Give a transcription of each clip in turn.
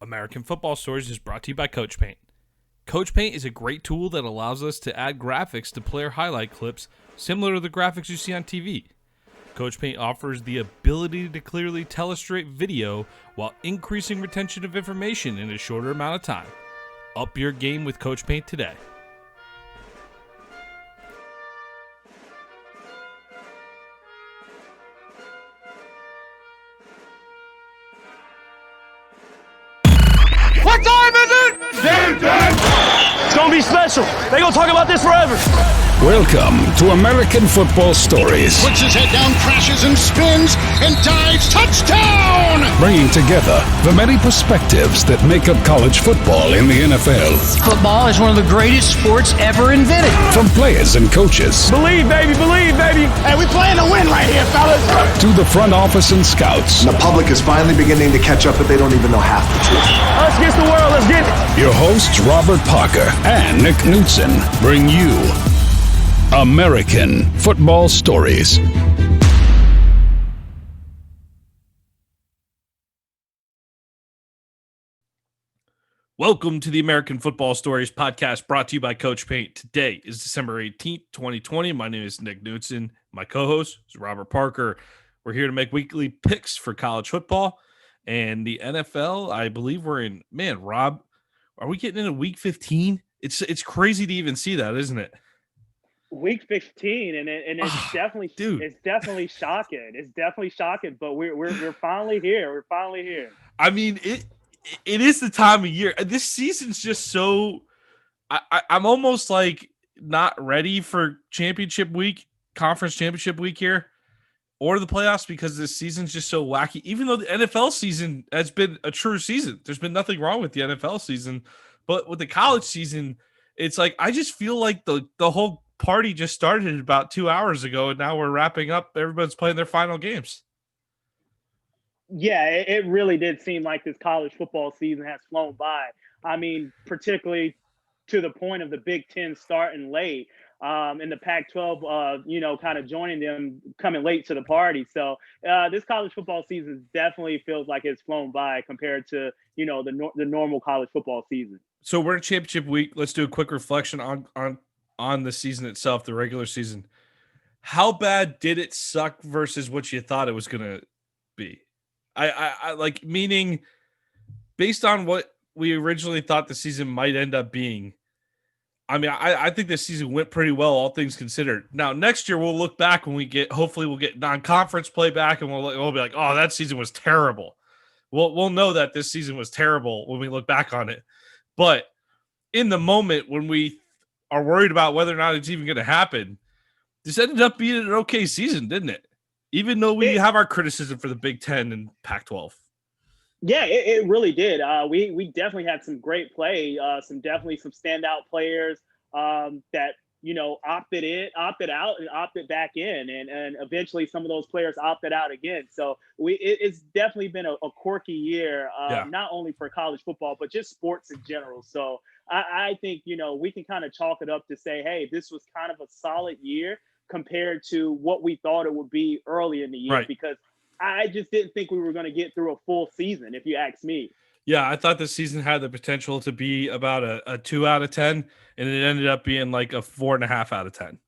American Football Stories is brought to you by Coach Paint. Coach Paint is a great tool that allows us to add graphics to player highlight clips similar to the graphics you see on TV. Coach Paint offers the ability to clearly tell a straight video while increasing retention of information in a shorter amount of time. Up your game with Coach Paint today. What time is it? Game time! It's gonna be special. They gonna talk about this forever. Welcome to American Football Stories. Puts his head down, crashes and spins, and dives. Touchdown! Bringing together the many perspectives that make up college football in the NFL. Football is one of the greatest sports ever invented. From players and coaches. Believe, baby, believe, baby. Hey, we playing to win right here, fellas. To the front office and scouts. The public is finally beginning to catch up, but they don't even know half the truth. Us against the world, let's get it. Your hosts, Robert Parker and Nick Knudsen, bring you American Football Stories. Welcome to the American Football Stories podcast brought to you by Coach Paint. Today is December 18th, 2020. My name is Nick Knudsen. My co-host is Robert Parker. We're here to make weekly picks for college football and the NFL. I believe we're in, Rob, are we getting into week 15? It's crazy to even see that, isn't it? Week 15, and it's definitely shocking. It's definitely shocking, but we're finally here. We're finally here. I mean, it is the time of year. This season's just so I'm almost like not ready for championship week, conference championship week here, or the playoffs because this season's just so wacky. Even though the NFL season has been a true season, there's been nothing wrong with the NFL season, but with the college season, it's like I just feel like the whole party just started about 2 hours ago, and now we're wrapping up. Everybody's playing their final games. Yeah, it really did seem like this college football season has flown by. I mean, particularly to the point of the Big Ten starting late, and the Pac-12, kind of joining them, coming late to the party. So this college football season definitely feels like it's flown by compared to, the normal college football season. So we're in championship week. Let's do a quick reflection on the season itself, the regular season. How bad did it suck versus what you thought it was going to be? I like, meaning based on what we originally thought the season might end up being. I mean, I think this season went pretty well, all things considered. Now, next year we'll look back when hopefully we'll get non-conference play back, and we'll be like, oh, that season was terrible. We'll know that this season was terrible when we look back on it. But in the moment when we are worried about whether or not it's even going to happen, this ended up being an okay season, didn't it? Even though we have our criticism for the Big Ten and Pac-12. Yeah, it really did. We definitely had some great play, some standout players that, opted out and opted back in. And eventually some of those players opted out again. So it's definitely been a quirky year, not only for college football, but just sports in general. So I think, we can kind of chalk it up to say, hey, this was kind of a solid year compared to what we thought it would be early in the year, right? Because I just didn't think we were going to get through a full season, if you ask me. Yeah, I thought the season had the potential to be about a 2 out of 10, and it ended up being like a 4.5 out of 10.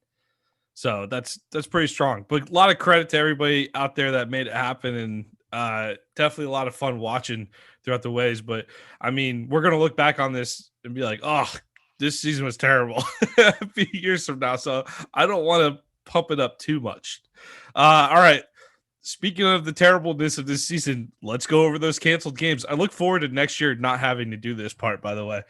So that's pretty strong. But a lot of credit to everybody out there that made it happen, and definitely a lot of fun watching throughout the ways. But I mean, we're gonna look back on this and be like, oh, this season was terrible a few years from now. So I don't want to pump it up too much. All right. Speaking of the terribleness of this season, let's go over those canceled games. I look forward to next year not having to do this part, by the way.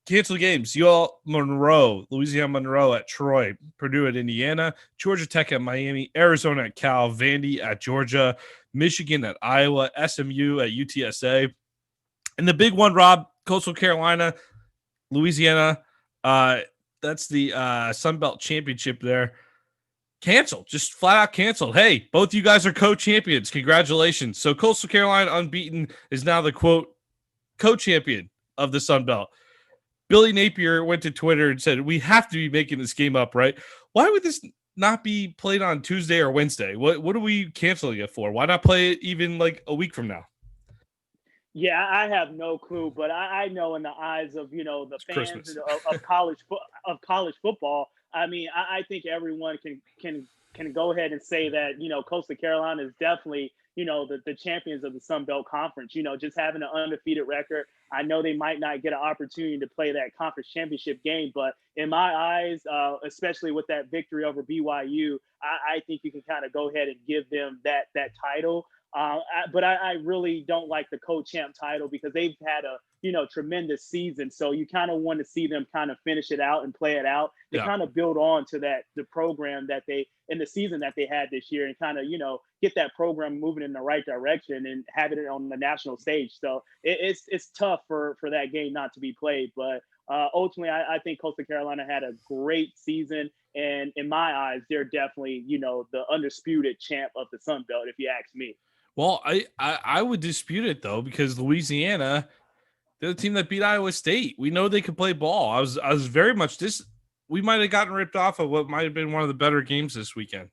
Canceled games. Louisiana Monroe at Troy, Purdue at Indiana, Georgia Tech at Miami, Arizona at Cal, Vandy at Georgia, Michigan at Iowa, SMU at UTSA. And the big one, Rob, Coastal Carolina, Louisiana. That's the Sun Belt Championship there. Canceled, just flat out canceled. Hey, both you guys are co-champions. Congratulations. So Coastal Carolina, unbeaten, is now the, quote, co-champion of the Sun Belt. Billy Napier went to Twitter and said, we have to be making this game up, right? Why would this not be played on Tuesday or Wednesday? What are we canceling it for? Why not play it even like a week from now? Yeah, I have no clue, but I know in the eyes of the It's fans Christmas. of college football. I mean, I think everyone can go ahead and say that Coastal Carolina is definitely the champions of the Sun Belt Conference. Just having an undefeated record. I know they might not get an opportunity to play that conference championship game, but in my eyes, especially with that victory over BYU, I think you can kind of go ahead and give them that title. But I really don't like the co-champ title because they've had a tremendous season. So you kind of want to see them kind of finish it out and play it out to Yeah. kind of build on to the program that they in the season that they had this year and kind of get that program moving in the right direction and having it on the national stage. So it's tough for that game not to be played, but. Ultimately, I think Coastal Carolina had a great season, and in my eyes, they're definitely the undisputed champ of the Sun Belt, if you ask me. Well, I would dispute it though because Louisiana, they're the team that beat Iowa State. We know they could play ball. I was very much this. We might have gotten ripped off of what might have been one of the better games this weekend.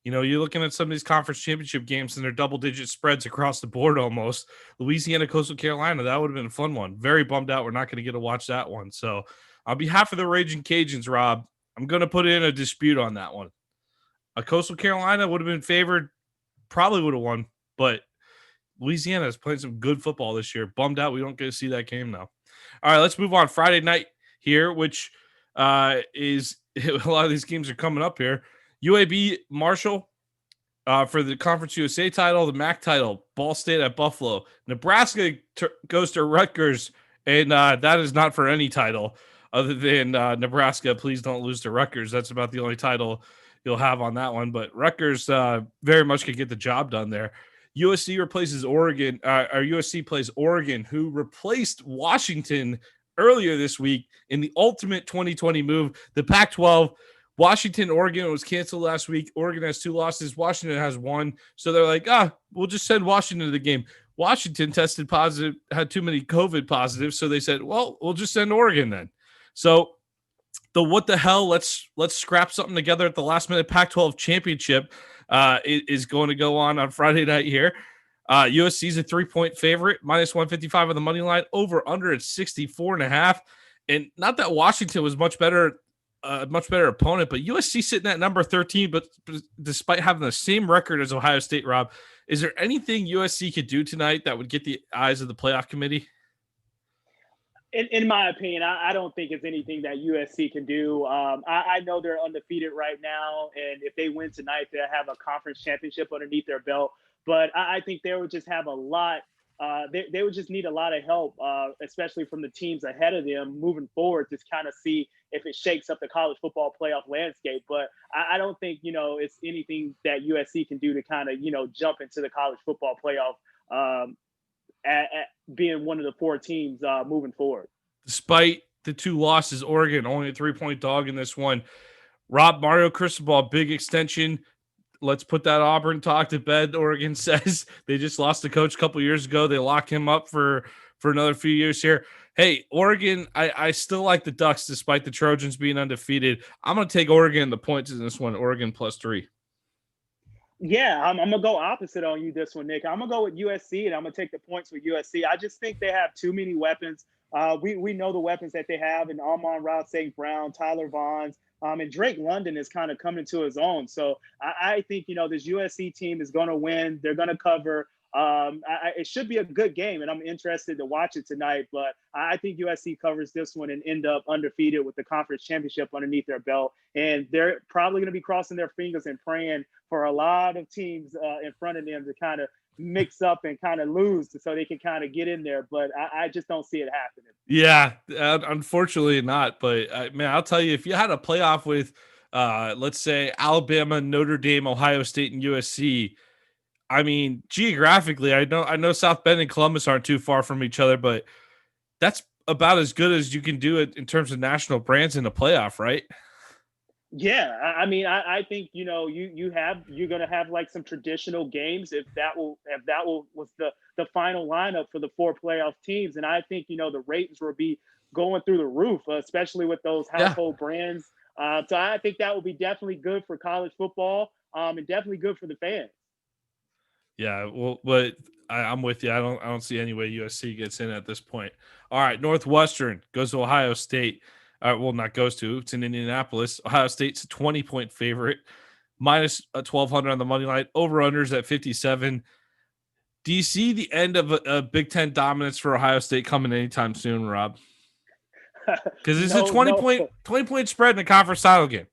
You're looking at some of these conference championship games and they're double digit spreads across the board almost. Louisiana, Coastal Carolina, that would have been a fun one. Very bummed out we're not going to get to watch that one. So, on behalf of the Raging Cajuns, Rob, I'm going to put in a dispute on that one. A Coastal Carolina would have been favored, probably would have won, but Louisiana is playing some good football this year. Bummed out we don't get to see that game now. All right, let's move on. Friday night here, which is a lot of these games are coming up here. UAB Marshall for the Conference USA title, the MAC title, Ball State at Buffalo. Nebraska goes to Rutgers, and that is not for any title other than Nebraska. Please don't lose to Rutgers. That's about the only title you'll have on that one. But Rutgers very much could get the job done there. USC replaces Oregon, or USC plays Oregon, who replaced Washington earlier this week in the ultimate 2020 move. The Pac 12, Washington, Oregon was canceled last week. Oregon has 2 losses. Washington has 1. So they're like, we'll just send Washington to the game. Washington tested positive, had too many COVID positives. So they said, well, we'll just send Oregon then. So the what the hell, let's scrap something together at the last minute Pac-12 championship is going to go on Friday night here. USC is a 3-point favorite, minus 155 on the money line, over under at 64.5. And not that Washington was much better opponent, but USC sitting at number 13, but despite having the same record as Ohio State, Rob, is there anything USC could do tonight that would get the eyes of the playoff committee? In my opinion, I don't think it's anything that USC can do. I know they're undefeated right now, and if they win tonight, they'll have a conference championship underneath their belt. But I think they would just have a lot. They would just need a lot of help, especially from the teams ahead of them moving forward to kind of see if it shakes up the college football playoff landscape. But I don't think it's anything that USC can do to kind of jump into the college football playoff. At being one of the 4 teams moving forward. Despite the 2 losses, Oregon only a 3-point dog in this one. Rob, Mario Cristobal, big extension. Let's put that Auburn talk to bed. Oregon says they just lost the coach a couple years ago. They lock him up for another few years here. Hey, Oregon, I still like the Ducks despite the Trojans being undefeated. I'm going to take Oregon the points in this one. Oregon +3. Yeah, I'm gonna go opposite on you this one, Nick. I'm gonna go with USC, and I'm gonna take the points with USC. I just think they have too many weapons. We know the weapons that they have in Amon-Ra St. Brown, Tyler Vaughns, and Drake London is kind of coming to his own. So I think this USC team is gonna win. They're gonna cover. It should be a good game, and I'm interested to watch it tonight. But I think USC covers this one and end up undefeated with the conference championship underneath their belt. And they're probably going to be crossing their fingers and praying for a lot of teams in front of them to kind of mix up and kind of lose so they can kind of get in there. But I just don't see it happening. Yeah, unfortunately not. But man, I'll tell you, if you had a playoff with, let's say, Alabama, Notre Dame, Ohio State, and USC, I mean, geographically, I know South Bend and Columbus aren't too far from each other, but that's about as good as you can do it in terms of national brands in a playoff, right? Yeah, I mean, I think you're gonna have like some traditional games if that was the final lineup for the 4 playoff teams, and I think the ratings will be going through the roof, especially with those household brands. So I think that will be definitely good for college football, and definitely good for the fans. Yeah, well, but I'm with you. I don't see any way USC gets in at this point. All right, Northwestern goes to Ohio State. Well, not goes to. It's in Indianapolis. Ohio State's a 20-point favorite, minus 1,200 on the money line. Over unders at 57. Do you see the end of a Big Ten dominance for Ohio State coming anytime soon, Rob? Because it's a No, 20 no. point 20-point spread in a conference title game.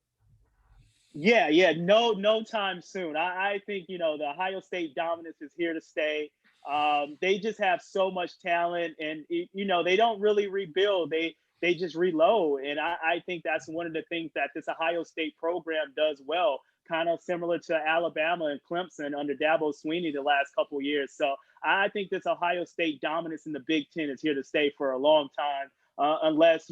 Yeah, no time soon. I think the Ohio State dominance is here to stay. They just have so much talent, and they don't really rebuild. They just reload, and I think that's one of the things that this Ohio State program does well. Kind of similar to Alabama and Clemson under Dabo Swinney the last couple of years. So I think this Ohio State dominance in the Big Ten is here to stay for a long time, unless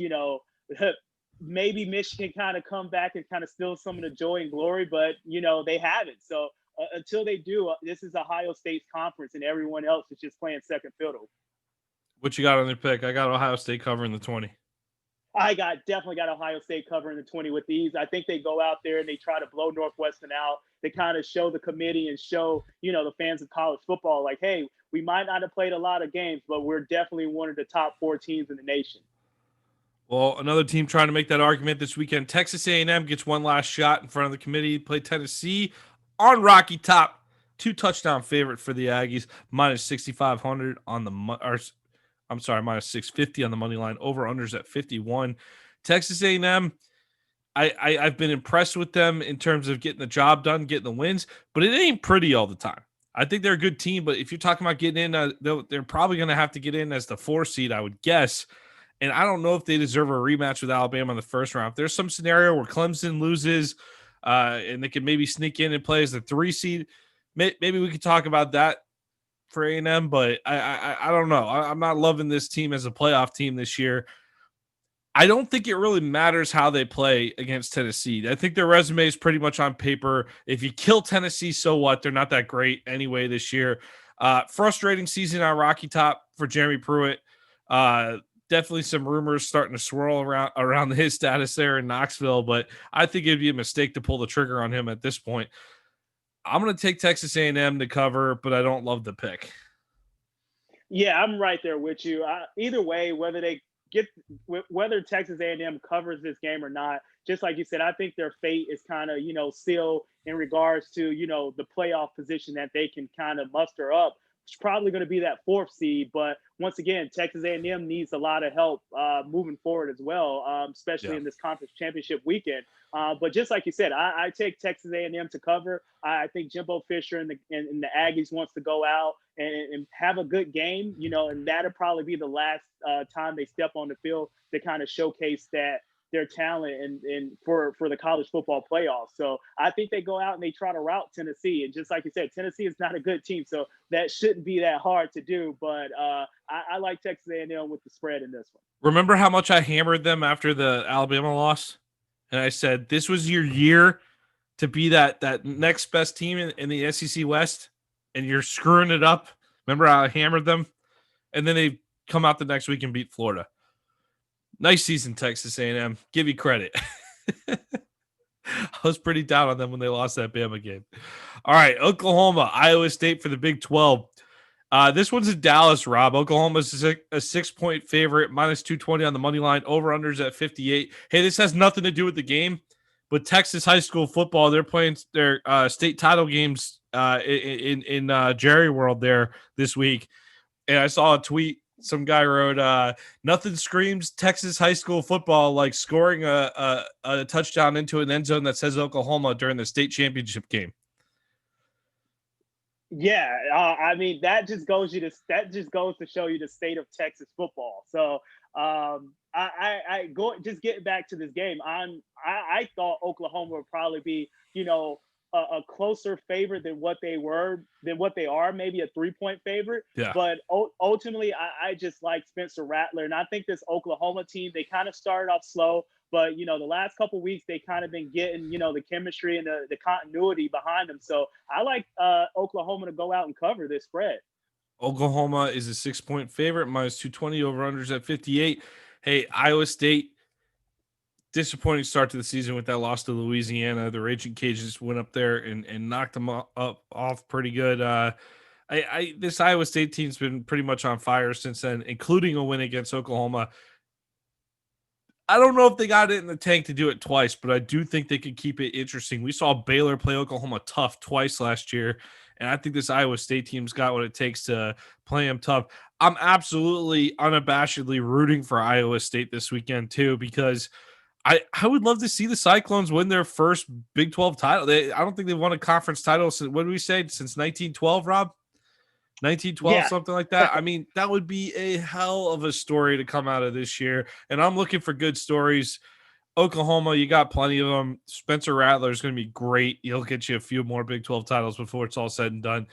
maybe Michigan kind of come back and kind of steal some of the joy and glory, but they haven't. So until they do, this is Ohio State's conference, and everyone else is just playing second fiddle. What you got on your pick? I got Ohio State covering the 20. I definitely got Ohio State covering the 20 with these. I think they go out there and they try to blow Northwestern out. They kind of show the committee and show the fans of college football like, hey, we might not have played a lot of games, but we're definitely one of the top 4 teams in the nation. Well, another team trying to make that argument this weekend. Texas A&M gets one last shot in front of the committee. Play Tennessee on Rocky Top. 2-touchdown favorite for the Aggies. Minus 6,500 on the minus 650 on the money line. Over unders at 51. Texas A&M. I've been impressed with them in terms of getting the job done, getting the wins, but it ain't pretty all the time. I think they're a good team, but if you're talking about getting in, they're probably going to have to get in as the 4 seed, I would guess. And I don't know if they deserve a rematch with Alabama in the first round. If there's some scenario where Clemson loses and they can maybe sneak in and play as the 3 seed, maybe we could talk about that for A&M, but I don't know. I'm not loving this team as a playoff team this year. I don't think it really matters how they play against Tennessee. I think their resume is pretty much on paper. If you kill Tennessee, so what? They're not that great anyway this year. Frustrating season on Rocky Top for Jeremy Pruitt. Definitely some rumors starting to swirl around his status there in Knoxville, but I think it'd be a mistake to pull the trigger on him at this point. I'm going to take Texas A&M to cover, but I don't love the pick. Yeah, I'm right there with you. Either way, whether Texas A&M covers this game or not, just like you said, I think their fate is kind of still in regards to the playoff position that they can kind of muster up. It's probably going to be that 4th seed, but once again, Texas A&M needs a lot of help moving forward as well, especially in this conference championship weekend. But just like you said, I take Texas A&M to cover. I think Jimbo Fisher and the Aggies wants to go out and have a good game, and that'll probably be the last time they step on the field to kind of showcase their talent and for the college football playoffs. So I think they go out and they try to rout Tennessee. And just like you said, Tennessee is not a good team, so that shouldn't be that hard to do. But I like Texas A&M with the spread in this one. Remember how much I hammered them after the Alabama loss? And I said, this was your year to be that next best team in the SEC West, and you're screwing it up. Remember how I hammered them? And then they come out the next week and beat Florida. Nice season, Texas A&M. Give you credit. I was pretty down on them when they lost that Bama game. All right, Oklahoma, Iowa State for the Big 12. This one's in Dallas, Rob. Oklahoma's a 6-point favorite, minus 220 on the money line. Over-unders at 58. Hey, this has nothing to do with the game, but Texas high school football, they're playing their state title games in Jerry World there this week. And I saw a tweet. Some guy wrote, nothing screams Texas high school football like scoring a touchdown into an end zone that says Oklahoma during the state championship game. Yeah, I mean that just goes to show you the state of Texas football. So I go just getting back to this game. I thought Oklahoma would probably be a closer favorite than what they are, maybe a 3-point favorite. Yeah. But ultimately, I just like Spencer Rattler, and I think this Oklahoma team, they kind of started off slow, but the last couple of weeks they kind of been getting the chemistry and the continuity behind them. So I like Oklahoma to go out and cover this spread. Oklahoma is a 6-point favorite, minus 220, over-unders at 58. Hey, Iowa State, disappointing start to the season with that loss to Louisiana. The Raging Cajuns went up there and knocked them off pretty good. This Iowa State team's been pretty much on fire since then, including a win against Oklahoma. I don't know if they got it in the tank to do it twice, but I do think they could keep it interesting. We saw Baylor play Oklahoma tough twice last year, and I think this Iowa State team's got what it takes to play them tough. I'm absolutely unabashedly rooting for Iowa State this weekend too, because I would love to see the Cyclones win their first Big 12 title. I don't think they've won a conference title since, what did we say, since 1912, Rob? 1912, Yeah. something like that. I mean, that would be a hell of a story to come out of this year. And I'm looking for good stories. Oklahoma, you got plenty of them. Spencer Rattler is going to be great. He'll get you a few more Big 12 titles before it's all said and done.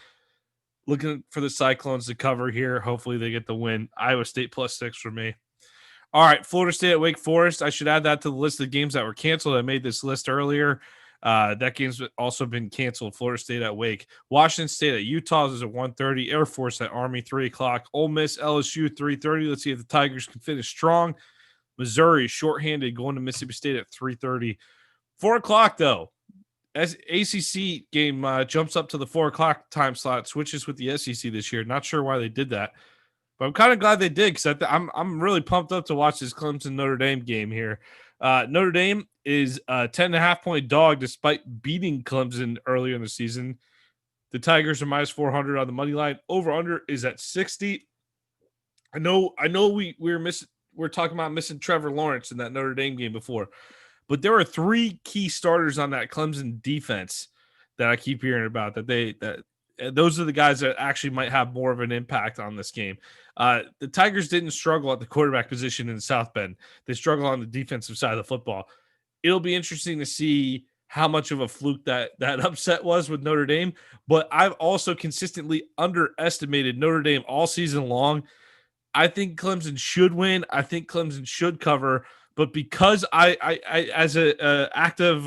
Looking for the Cyclones to cover here. Hopefully they get the win. Iowa State +6 for me. All right, Florida State at Wake Forest. I should add that to the list of games that were canceled. I made this list earlier. That game's also been canceled. Florida State at Wake. Washington State at Utah is at 1:30. Air Force at Army, 3 o'clock. Ole Miss, LSU, 3:30. Let's see if the Tigers can finish strong. Missouri, shorthanded, going to Mississippi State at 3:30. 4 o'clock, though. As ACC game jumps up to the 4 o'clock time slot, switches with the SEC this year. Not sure why they did that, but I'm kind of glad they did, because I'm really pumped up to watch this Clemson Notre Dame game here. Notre Dame is a 10.5-point dog despite beating Clemson earlier in the season. The Tigers are -400 on the money line. Over under is at 60. I know we're talking about missing Trevor Lawrence in that Notre Dame game before, but there are 3 key starters on that Clemson defense that I keep hearing about, that those are the guys that actually might have more of an impact on this game. The Tigers didn't struggle at the quarterback position in South Bend. They struggle on the defensive side of the football. It'll be interesting to see how much of a fluke that upset was with Notre Dame, but I've also consistently underestimated Notre Dame all season long. I think Clemson should win. I think Clemson should cover, but because I as a act of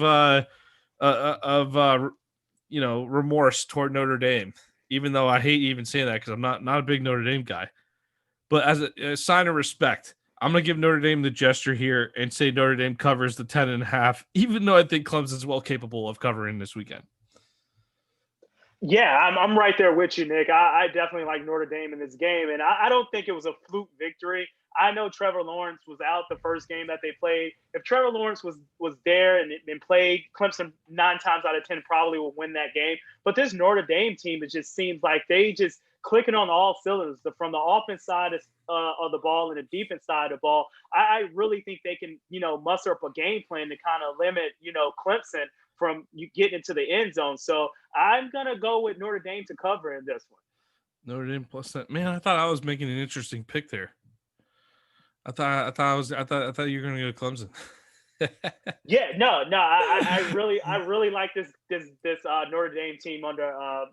remorse toward Notre Dame, even though I hate even saying that because I'm not a big Notre Dame guy, but as a sign of respect, I'm going to give Notre Dame the gesture here and say Notre Dame covers the 10.5, even though I think Clemson's well capable of covering this weekend. Yeah, I'm right there with you, Nick. I definitely like Notre Dame in this game, and I don't think it was a fluke victory. I know Trevor Lawrence was out the first game that they played. If Trevor Lawrence was there and played, Clemson 9 times out of 10 probably will win that game. But this Notre Dame team, it just seems like they just clicking on all cylinders, from the offense side of the ball and the defense side of the ball. I really think they can, muster up a game plan to kind of limit, Clemson from you getting into the end zone. So I'm gonna go with Notre Dame to cover in this one. Notre Dame plus that. Man, I thought I was making an interesting pick there. I thought you were gonna go Clemson. Yeah, no. I really like this Notre Dame team under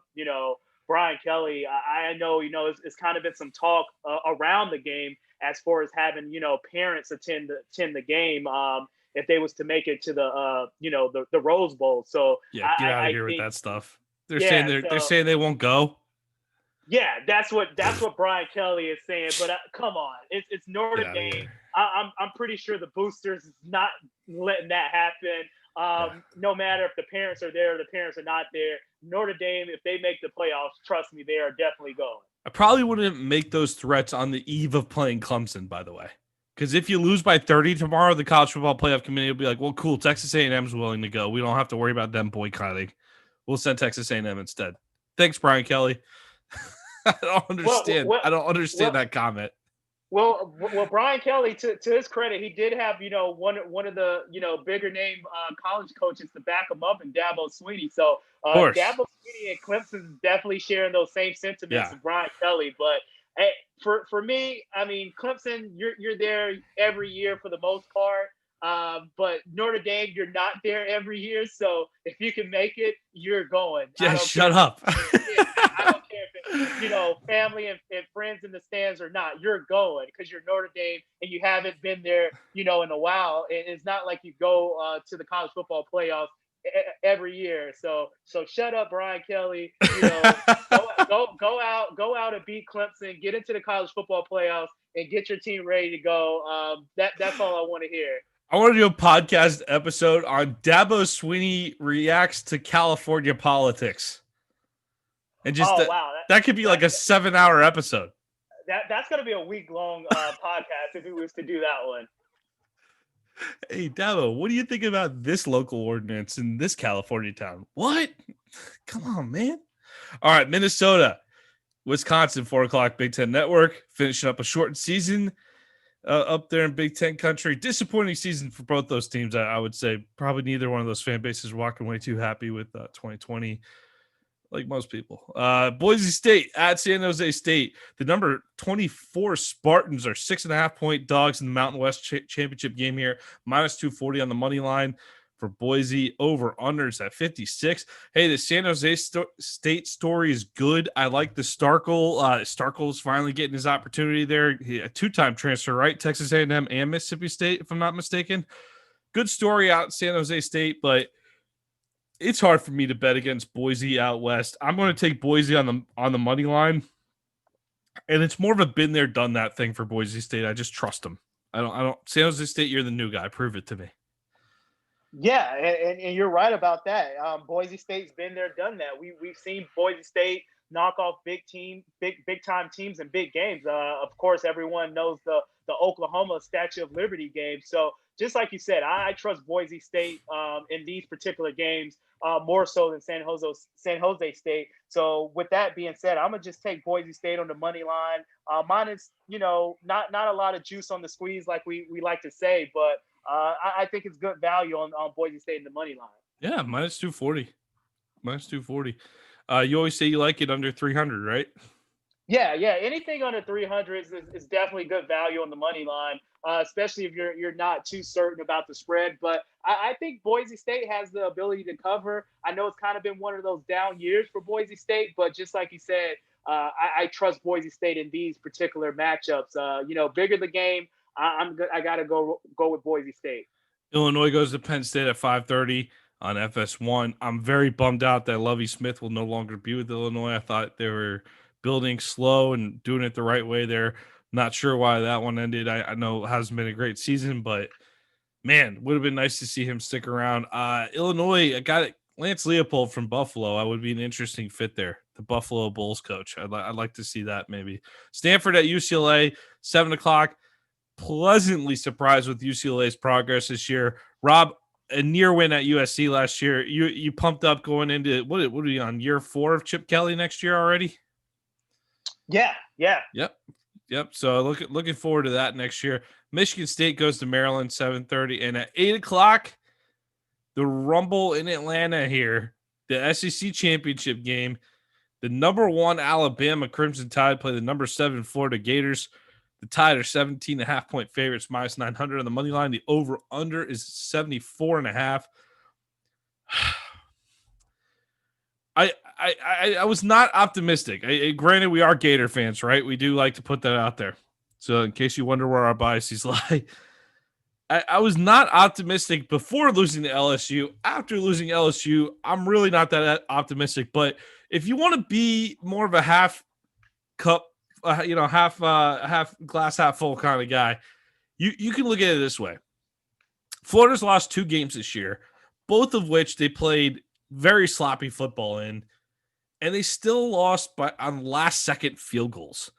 Brian Kelly. I know it's kind of been some talk around the game as far as having parents attend the game. If they was to make it to the Rose Bowl. So yeah, get out of here with that stuff. They're saying they won't go. Yeah, that's what Brian Kelly is saying. But come on, it's Notre Dame. I'm pretty sure the boosters is not letting that happen. No matter if the parents are there or the parents are not there, Notre Dame, if they make the playoffs, trust me, they are definitely going. I probably wouldn't make those threats on the eve of playing Clemson, by the way. Because if you lose by 30 tomorrow, the College Football Playoff Committee will be like, well, cool, Texas A&M's willing to go. We don't have to worry about them boycotting. We'll send Texas A&M instead. Thanks, Brian Kelly. I don't understand. I don't understand that comment. Well, Brian Kelly, to his credit, he did have, one of the, bigger name college coaches to back him up in Dabo Swinney. So Dabo Swinney and Clemson definitely sharing those same sentiments as Brian Kelly. But hey, for me, I mean, Clemson, you're there every year for the most part. But Notre Dame, you're not there every year. So if you can make it, you're going. Yeah, shut up. I don't care if it's, family and friends in the stands or not. You're going because you're Notre Dame and you haven't been there, in a while. It's not like you go to the college football playoffs every year. So shut up, Brian Kelly. Go out and beat Clemson, get into the college football playoffs, and get your team ready to go. That's all I want to hear. I want to do a podcast episode on Dabo Swinney reacts to California politics. And just Oh wow, that could be like a 7-hour episode. that's gonna be a week-long podcast if we was to do that one. Hey, Davo, what do you think about this local ordinance in this California town? What? Come on, man. All right, Minnesota, Wisconsin, 4:00 Big Ten Network, finishing up a shortened season up there in Big Ten country. Disappointing season for both those teams, I would say. Probably neither one of those fan bases walking away too happy with 2020, like most people. Boise State at San Jose State. The number 24 Spartans are 6.5-point dogs in the Mountain West championship game here. Minus 240 on the money line for Boise. Over unders at 56. Hey, the San Jose State story is good. I like the Starkel. Starkel's finally getting his opportunity there. A two-time transfer, right? Texas A&M and Mississippi State, if I'm not mistaken. Good story out in San Jose State, but it's hard for me to bet against Boise out west. I'm going to take Boise on the money line, and it's more of a been there, done that thing for Boise State. I just trust them. I don't. San Jose State, you're the new guy. Prove it to me. Yeah, and you're right about that. Boise State's been there, done that. We've seen Boise State knock off big time teams in big games. Of course, everyone knows the Oklahoma Statue of Liberty game. So just like you said, I trust Boise State in these particular games more so than San Jose State. So with that being said, I'm gonna just take Boise State on the money line. Minus, not a lot of juice on the squeeze like we like to say, but I think it's good value on Boise State in the money line. Yeah, minus 240. Minus 240. You always say you like it under 300, right? Yeah. Anything under 300 is definitely good value on the money line, especially if you're not too certain about the spread. But I think Boise State has the ability to cover. I know it's kind of been one of those down years for Boise State, but just like you said, I trust Boise State in these particular matchups. Bigger the game, I gotta go with Boise State. Illinois goes to Penn State at 5:30 on FS1. I'm very bummed out that Lovie Smith will no longer be with Illinois. I thought they were building slow and doing it the right way there. Not sure why that one ended. I know it hasn't been a great season, but man, would have been nice to see him stick around. Illinois, I got it. Lance Leopold from Buffalo. I would be an interesting fit there. The Buffalo Bulls coach. I'd like to see that maybe. Stanford at UCLA, 7:00. Pleasantly surprised with UCLA's progress this year. Rob, a near win at USC last year. You pumped up going into what are you on year 4 of Chip Kelly next year already? Yeah. Yep. So looking forward to that next year. Michigan State goes to Maryland 7:30, and at 8:00, the Rumble in Atlanta here, the SEC championship game. The number 1 Alabama Crimson Tide play the number 7 Florida Gators. The Tide are 17.5-point favorites, minus 900 on the money line. The over-under is 74.5. I was not optimistic. Granted, we are Gator fans, right? We do like to put that out there. So in case you wonder where our biases lie, I was not optimistic before losing to LSU. After losing LSU, I'm really not that optimistic. But if you want to be more of a half cup, half glass half full kind of guy, you can look at it this way. Florida's lost 2 games this year, both of which they played very sloppy football in, and they still lost on last second field goals.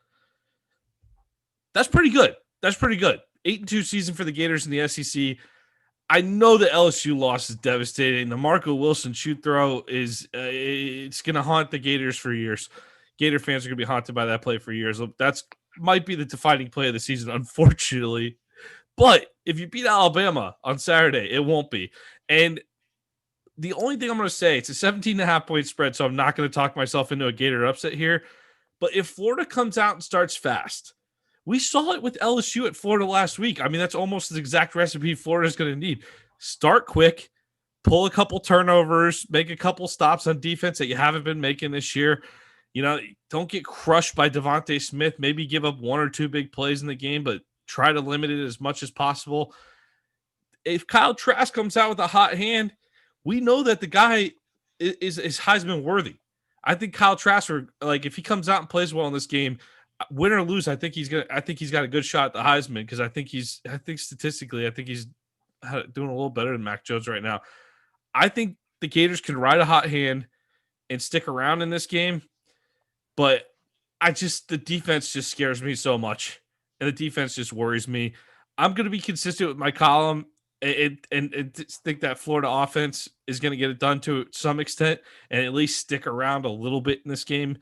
That's pretty good. 8-2 season for the Gators in the SEC. I know the LSU loss is devastating. The Marco Wilson shoot throw is it's going to haunt the Gators for years. Gator fans are going to be haunted by that play for years. That's might be the defining play of the season, unfortunately. But if you beat Alabama on Saturday, it won't be. And the only thing I'm going to say, it's a 17.5-point spread, so I'm not going to talk myself into a Gator upset here. But if Florida comes out and starts fast, we saw it with LSU at Florida last week. I mean, that's almost the exact recipe Florida's going to need. Start quick, pull a couple turnovers, make a couple stops on defense that you haven't been making this year. Don't get crushed by Devontae Smith. Maybe give up 1 or 2 big plays in the game, but try to limit it as much as possible. If Kyle Trask comes out with a hot hand, we know that the guy is Heisman worthy. I think Kyle Trask, if he comes out and plays well in this game, win or lose, I think he's got a good shot at the Heisman, because I think statistically he's doing a little better than Mac Jones right now. I think the Gators can ride a hot hand and stick around in this game. but the defense just scares me so much, and the defense just worries me. I'm going to be consistent with my column and think that Florida offense is going to get it done to some extent and at least stick around a little bit in this game.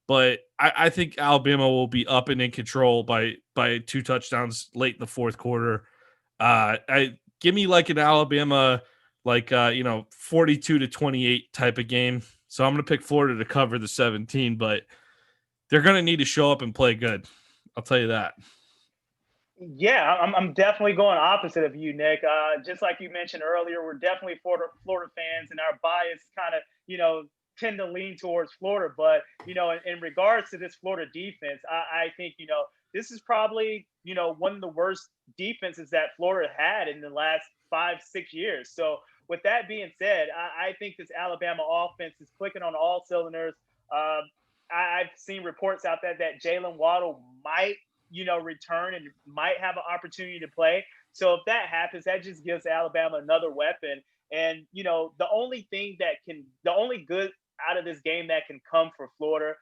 But I think Alabama will be up and in control by 2 touchdowns late in the fourth quarter. I give me like an Alabama 42-28 type of game. So I'm going to pick Florida to cover the 17, but they're going to need to show up and play good. I'll tell you that. Yeah, I'm definitely going opposite of you, Nick. Just like you mentioned earlier, we're definitely Florida fans, and our bias kind of, tend to lean towards Florida. But, in regards to this Florida defense, I think, this is probably, one of the worst defenses that Florida had in the last 5-6 years. So with that being said, I think this Alabama offense is clicking on all cylinders. I've seen reports out there that Jalen Waddle might return and might have an opportunity to play. So if that happens, that just gives Alabama another weapon. And, the only good out of this game that can come for Florida,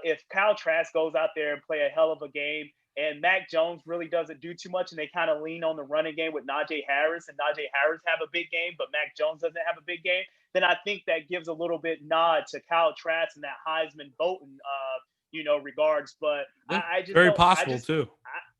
if Kyle Trask goes out there and play a hell of a game and Mac Jones really doesn't do too much and they kind of lean on the running game with Najee Harris and Najee Harris have a big game, but Mac Jones doesn't have a big game, then I think that gives a little bit nod to Kyle Trask and that Heisman Bolton, regards. But I just very possible too.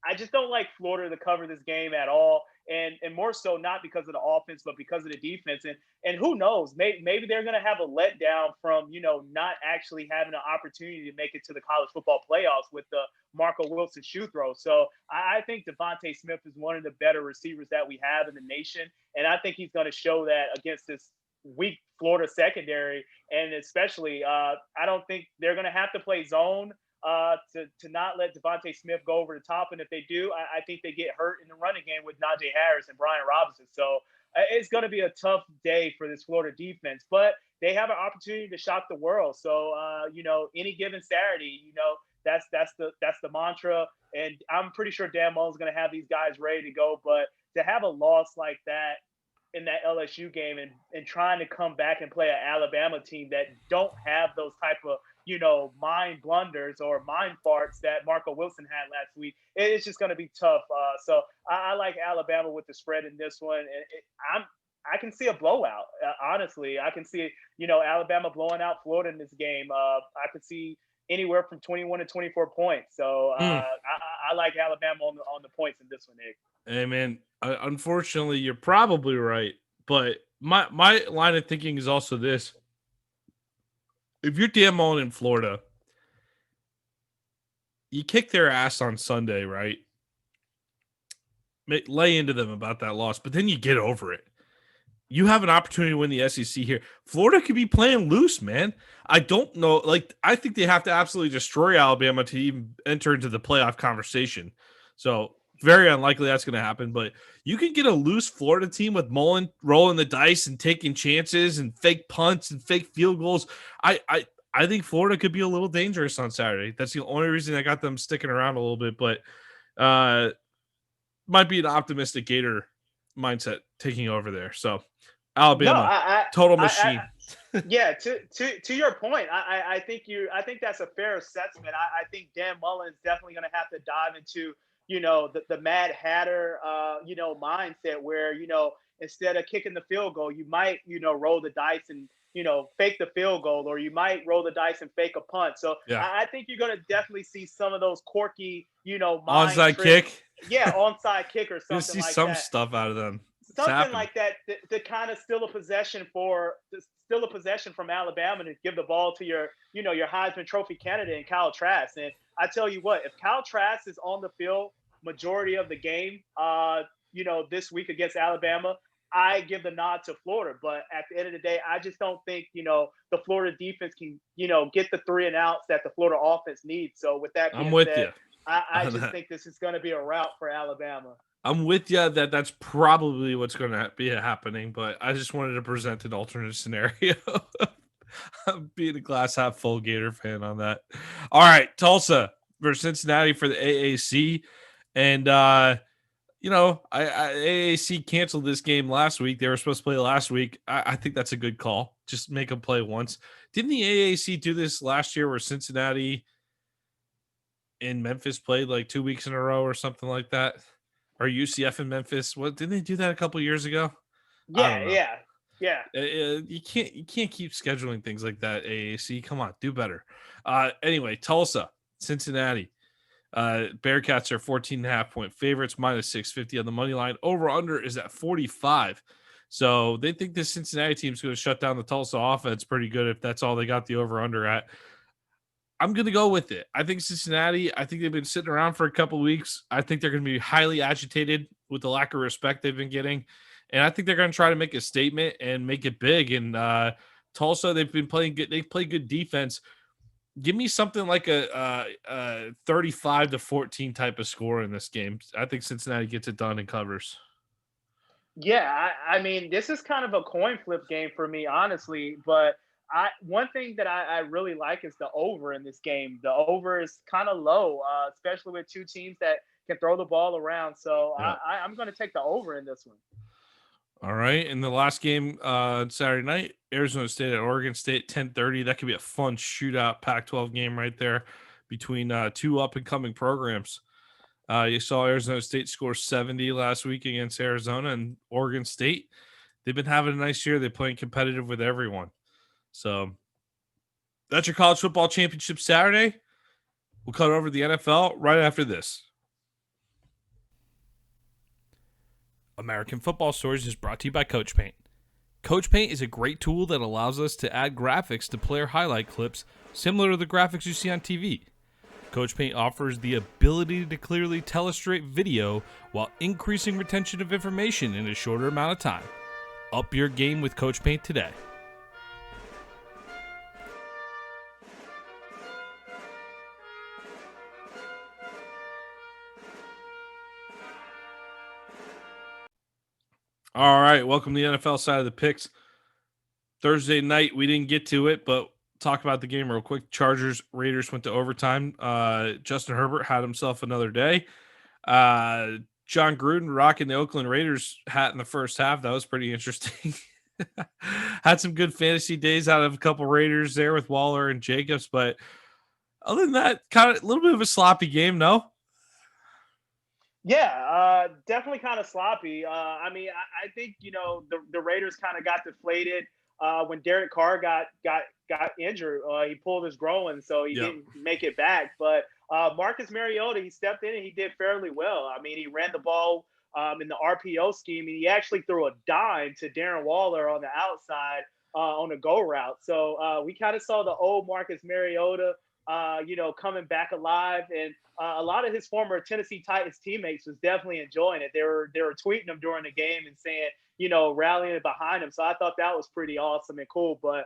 I just don't like Florida to cover this game at all, and more so not because of the offense, but because of the defense. And who knows, maybe they're going to have a letdown from not actually having an opportunity to make it to the college football playoffs with the Marco Wilson shoe throw. So I think Devontae Smith is one of the better receivers that we have in the nation, and I think he's going to show that against this weak Florida secondary. And especially, I don't think they're going to have to play zone to not let Devontae Smith go over the top. And if they do, I think they get hurt in the running game with Najee Harris and Brian Robinson. So it's going to be a tough day for this Florida defense, but they have an opportunity to shock the world. So, any given Saturday, that's the mantra. And I'm pretty sure Dan Mullen's going to have these guys ready to go. But to have a loss like that in that LSU game and trying to come back and play an Alabama team that don't have those type of, mind blunders or mind farts that Marco Wilson had last week, it's just going to be tough. So I like Alabama with the spread in this one. And I can see a blowout. Honestly, I can see, Alabama blowing out Florida in this game. I could see anywhere from 21 to 24 points. So I like Alabama on the points in this one, Nick. Hey, man, unfortunately, you're probably right. But my line of thinking is also this. If you're Dan Mullen in Florida, you kick their ass on Sunday, right? Lay into them about that loss, but then you get over it. You have an opportunity to win the SEC here. Florida could be playing loose, man. I don't know. I think they have to absolutely destroy Alabama to even enter into the playoff conversation. So very unlikely that's going to happen, but you can get a loose Florida team with Mullen rolling the dice and taking chances and fake punts and fake field goals. I think Florida could be a little dangerous on Saturday. That's the only reason I got them sticking around a little bit, but might be an optimistic Gator mindset taking over there. So Alabama, total machine. Yeah, to your point, I think that's a fair assessment. I think Dan Mullen is definitely going to have to dive into the Mad Hatter mindset where instead of kicking the field goal, you might roll the dice and fake the field goal, or you might roll the dice and fake a punt. So yeah. I think you're going to definitely see some of those quirky onside kick. Yeah, onside kick or something. You see some stuff out of them. Something like that to kind of steal a possession from Alabama to give the ball to your Heisman Trophy candidate and Kyle Trask. And I tell you what, if Kyle Trask is on the field majority of the game, this week against Alabama, I give the nod to Florida. But at the end of the day, I just don't think the Florida defense can get the 3 and outs that the Florida offense needs. So with that being said, I just think this is going to be a rout for Alabama. I'm with you that that's probably what's going to be happening, but I just wanted to present an alternate scenario. I'm being a glass half full Gator fan on that. All right, Tulsa versus Cincinnati for the AAC. And, AAC canceled this game last week. They were supposed to play last week. I think that's a good call. Just make them play once. Didn't the AAC do this last year where Cincinnati and Memphis played like 2 weeks in a row or something like that? Or UCF and Memphis? What didn't they do that a couple years ago? I Yeah, don't know. yeah. You can't keep scheduling things like that. AAC, come on, do better. Anyway, Tulsa, Cincinnati. Bearcats are 14.5-point favorites, minus 650 on the money line. Over under is at 45. So they think this Cincinnati team is going to shut down the Tulsa offense pretty good if that's all they got the over under at. I'm going to go with it. I think Cincinnati, I think they've been sitting around for a couple of weeks. I think they're going to be highly agitated with the lack of respect they've been getting. And I think they're going to try to make a statement and make it big. And Tulsa, they've been playing good. They play good defense. Give me something like a 35-14 type of score in this game. I think Cincinnati gets it done and covers. Yeah, I mean, this is kind of a coin flip game for me, honestly. But one thing that I really like is the over in this game. The over is kind of low, especially with two teams that can throw the ball around. So Yeah. I'm going to take the over in this one. All right. In the last game Saturday night, Arizona State at Oregon State, 10:30. That could be a fun shootout Pac-12 game right there between two up-and-coming programs. You saw Arizona State score 70 last week against Arizona, and Oregon State, they've been having a nice year. They're playing competitive with everyone. So that's your college football championship Saturday. We'll cut over to the NFL right after this. American Football Stories is brought to you by Coach Paint. Coach Paint is a great tool that allows us to add graphics to player highlight clips similar to the graphics you see on TV. Coach Paint offers the ability to clearly tellustrate video while increasing retention of information in a shorter amount of time. Up your game with Coach Paint today. All right, welcome to the NFL side of the picks. Thursday night, we didn't get to it, but talk about the game real quick. Chargers, Raiders went to overtime. Justin Herbert had himself another day. John Gruden rocking the Oakland Raiders hat in the first half. That was pretty interesting. Had some good fantasy days out of a couple Raiders there with Waller and Jacobs, but other than that, kind of a little bit of a sloppy game, no? Yeah, definitely kind of sloppy. I mean, I think the Raiders kind of got deflated when Derek Carr got injured. He pulled his groin, so he didn't make it back. But Marcus Mariota, he stepped in and he did fairly well. I mean, he ran the ball in the RPO scheme, and he actually threw a dime to Darren Waller on the outside on a go route. So we kind of saw the old Marcus Mariota, coming back alive, and a lot of his former Tennessee Titans teammates was definitely enjoying it. They were tweeting him during the game and saying, rallying behind him. So I thought that was pretty awesome and cool. But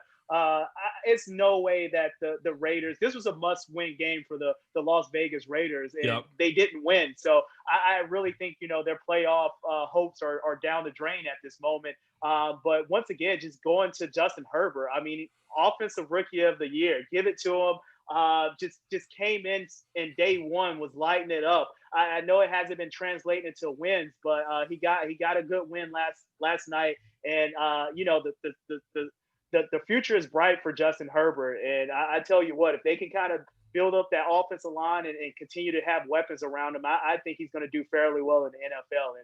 it's no way that the Raiders, this was a must-win game for the Las Vegas Raiders, and they didn't win. So I really think, their playoff hopes are down the drain at this moment. But once again, just going to Justin Herbert. I mean, offensive rookie of the year, give it to him. Just came in and day one was lighting it up. I know it hasn't been translated into wins, but he got a good win last night, and the future is bright for Justin Herbert. And I tell you what, if they can kind of build up that offensive line and continue to have weapons around him, I think he's going to do fairly well in the NFL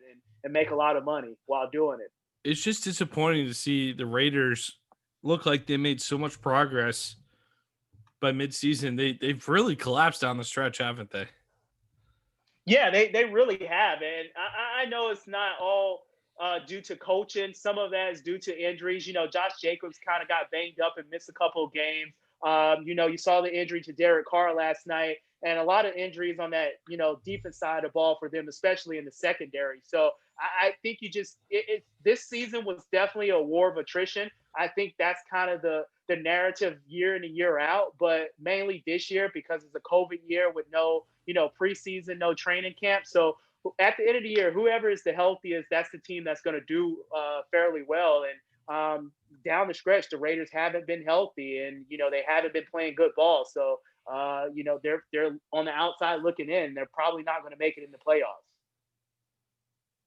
and make a lot of money while doing it. It's just disappointing to see the Raiders look like they made so much progress by midseason. They've really collapsed down the stretch, haven't they? Yeah, they really have. And I know it's not all due to coaching. Some of that is due to injuries. Josh Jacobs kind of got banged up and missed a couple of games. You saw the injury to Derek Carr last night, and a lot of injuries on that, defense side of the ball for them, especially in the secondary. So I think this season was definitely a war of attrition. I think that's kind of the narrative year in and year out, but mainly this year because it's a COVID year with no, preseason, no training camp. So at the end of the year, whoever is the healthiest, that's the team that's going to do fairly well. And down the stretch, the Raiders haven't been healthy, and they haven't been playing good ball. So they're on the outside looking in. They're probably not going to make it in the playoffs.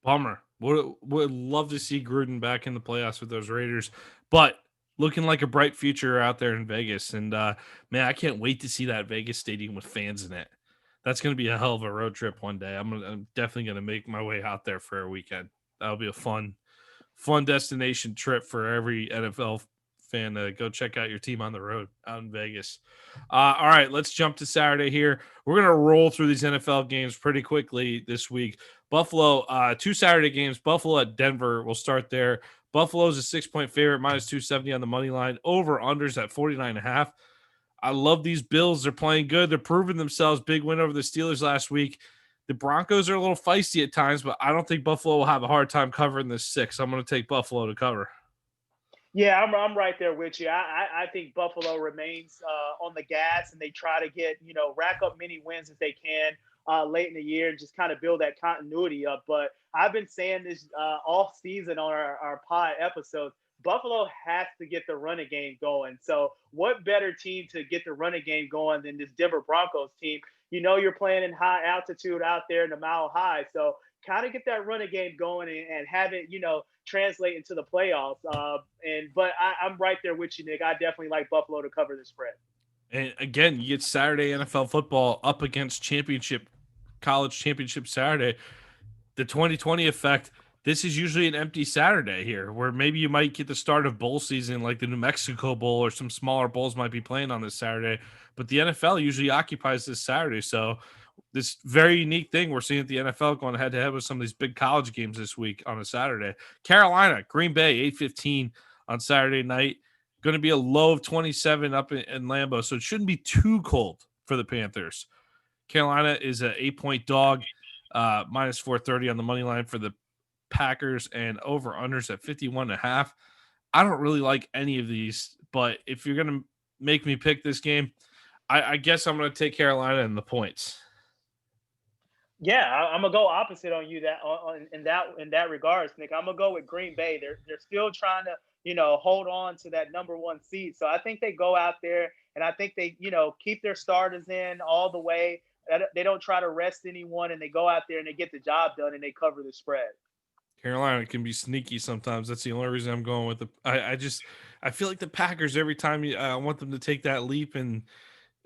Bummer. Would love to see Gruden back in the playoffs with those Raiders, but looking like a bright future out there in Vegas. And man, I can't wait to see that Vegas stadium with fans in it. That's going to be a hell of a road trip one day. I'm definitely going to make my way out there for a weekend. That'll be a fun destination trip for every NFL fan to go check out your team on the road out in Vegas. All right, let's jump to Saturday here. We're going to roll through these NFL games pretty quickly this week. Buffalo, 2 Saturday games. Buffalo at Denver. We'll start there. Buffalo's a 6-point favorite, minus 270 on the money line. Over unders at 49.5. I love these Bills. They're playing good. They're proving themselves. Big win over the Steelers last week. The Broncos are a little feisty at times, but I don't think Buffalo will have a hard time covering this 6. I'm going to take Buffalo to cover. Yeah, I'm right there with you. I think Buffalo remains on the gas, and they try to get, rack up many wins as they can late in the year and just kind of build that continuity up. But I've been saying this all season on our pod episodes. Buffalo has to get the running game going. So what better team to get the running game going than this Denver Broncos team? You're playing in high altitude out there in the Mile High. So kind of get that running game going and have it, translate into the playoffs. But I'm right there with you, Nick. I definitely like Buffalo to cover the spread. And again, you get Saturday NFL football up against college championship Saturday. The 2020 effect. This is usually an empty Saturday here, where maybe you might get the start of bowl season, like the New Mexico Bowl or some smaller bowls might be playing on this Saturday. But the NFL usually occupies this Saturday. So this very unique thing we're seeing at the NFL going head to head with some of these big college games this week on a Saturday. Carolina, Green Bay, 8:15 on Saturday night. Going to be a low of 27 up in Lambeau. So it shouldn't be too cold for the Panthers. Carolina is an 8-point dog, minus 430 on the money line for the Packers, and over unders at 51.5. I don't really like any of these, but if you're going to make me pick this game, I guess I'm going to take Carolina and the points. Yeah, I'm gonna go opposite on you in that regards, Nick. I'm gonna go with Green Bay. They're still trying to hold on to that number 1 seed. So I think they go out there and I think they keep their starters in all the way. They don't try to rest anyone, and they go out there and they get the job done and they cover the spread. Carolina can be sneaky sometimes. That's the only reason I'm going with the. I feel like the Packers every time I want them to take that leap and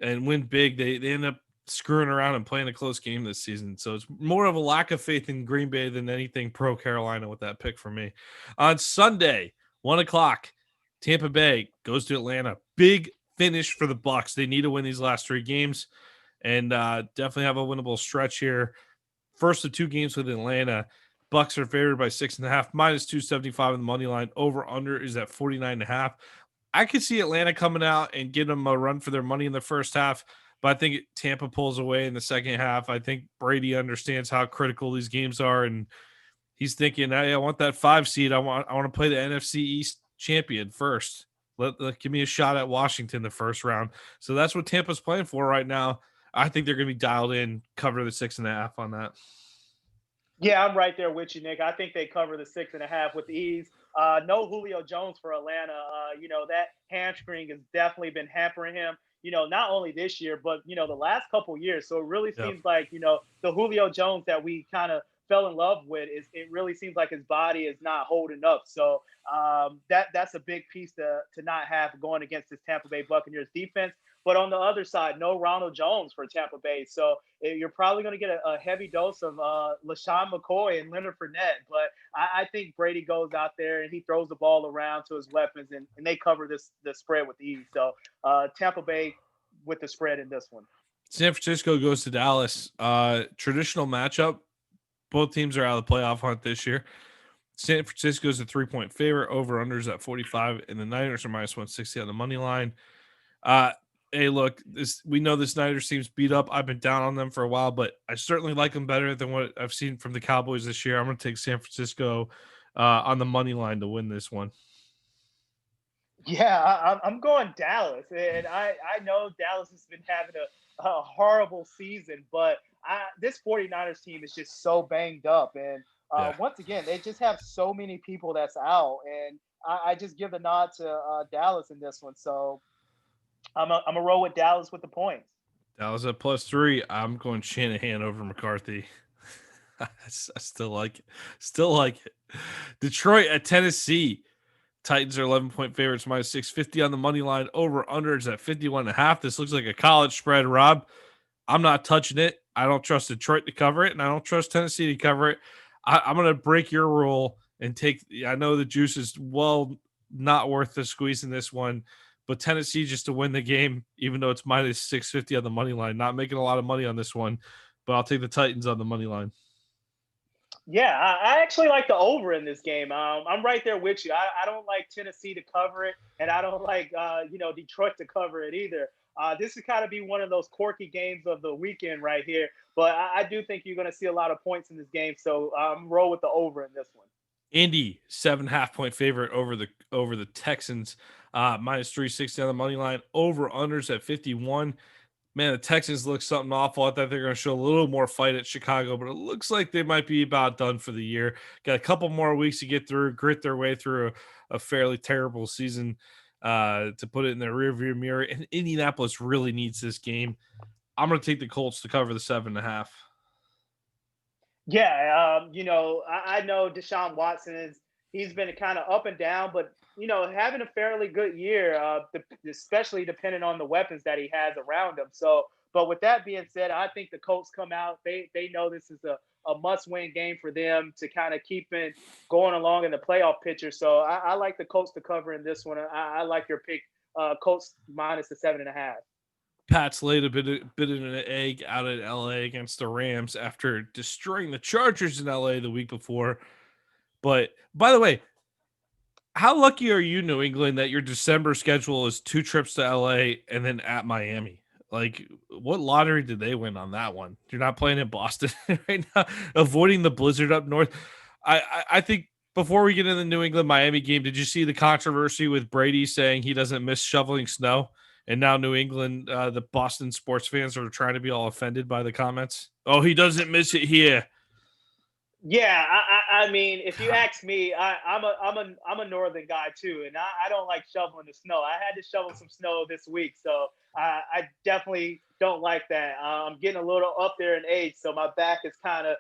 win big, they end up screwing around and playing a close game this season. So it's more of a lack of faith in Green Bay than anything pro Carolina with that pick for me. On Sunday, 1:00, Tampa Bay goes to Atlanta. Big finish for the Bucs. They need to win these last 3 games and definitely have a winnable stretch here. First of 2 games with Atlanta. Bucs are favored by 6.5, minus 275 on the money line. Over under is at 49.5. I could see Atlanta coming out and getting them a run for their money in the first half, but I think Tampa pulls away in the second half. I think Brady understands how critical these games are, and he's thinking, hey, I want that 5 seed. I want to play the NFC East champion first. Give me a shot at Washington the first round. So that's what Tampa's playing for right now. I think they're going to be dialed in, cover the 6.5 on that. Yeah, I'm right there with you, Nick. I think they cover the 6.5 with ease. No Julio Jones for Atlanta. That hamstring has definitely been hampering him, not only this year, but, the last couple years. So it really seems like, the Julio Jones that we kind of fell in love with, it really seems like his body is not holding up. So that's a big piece to not have going against this Tampa Bay Buccaneers defense. But on the other side, no Ronald Jones for Tampa Bay. So you're probably going to get a heavy dose of LaShawn McCoy and Leonard Fournette. But I think Brady goes out there and he throws the ball around to his weapons, and they cover the spread with ease. So Tampa Bay with the spread in this one. San Francisco goes to Dallas. Traditional matchup. Both teams are out of the playoff hunt this year. San Francisco is a 3-point favorite. Over unders at 45, and the Niners are minus 160 on the money line. Hey, look, we know this Niners team's beat up. I've been down on them for a while, but I certainly like them better than what I've seen from the Cowboys this year. I'm going to take San Francisco on the money line to win this one. Yeah, I'm going Dallas, and I know Dallas has been having a horrible season, but this 49ers team is just so banged up, and once again, they just have so many people that's out, and I just give the nod to Dallas in this one. So I'm a roll with Dallas with the points. Dallas at +3. I'm going Shanahan over McCarthy. I still like it. Detroit at Tennessee. Titans are 11-point favorites, minus 650 on the money line. Over unders at 51.5. This looks like a college spread, Rob. I'm not touching it. I don't trust Detroit to cover it, and I don't trust Tennessee to cover it. I'm going to break your rule and take. I know the juice is not worth the squeeze in this one, but Tennessee just to win the game, even though it's minus 650 on the money line. Not making a lot of money on this one, but I'll take the Titans on the money line. Yeah, I actually like the over in this game. I'm right there with you. I don't like Tennessee to cover it, and I don't like Detroit to cover it either. This would kind of be one of those quirky games of the weekend right here. But I do think you're going to see a lot of points in this game, so roll with the over in this one. Indy 7.5-point favorite over the Texans, minus 360 on the money line. Over unders at 51. Man, the Texans look something awful. I thought they're going to show a little more fight at Chicago, but it looks like they might be about done for the year. Got a couple more weeks to get through, grit their way through a fairly terrible season to put it in their rearview mirror. And Indianapolis really needs this game. I'm going to take the Colts to cover the 7.5. Yeah, I know Deshaun Watson he's been kind of up and down, but having a fairly good year, especially depending on the weapons that he has around him. So, but with that being said, I think the Colts come out. They know this is a must-win game for them to kind of keep it going along in the playoff picture. So I like the Colts to cover in this one. I like your pick, Colts minus the 7.5. Pats laid a bit in an egg out at LA against the Rams after destroying the Chargers in LA the week before. But by the way, how lucky are you, New England, that your December schedule is 2 trips to LA and then at Miami? Like, what lottery did they win on that one? You're not playing in Boston right now, avoiding the blizzard up north. I think before we get into the New England Miami game, did you see the controversy with Brady saying he doesn't miss shoveling snow? And now New England, the Boston sports fans are trying to be all offended by the comments. Oh, he doesn't miss it here. Yeah, I mean, if you ask me, I'm a northern guy too, and I don't like shoveling the snow. I had to shovel some snow this week, so I definitely don't like that. I'm getting a little up there in age, so my back is kind of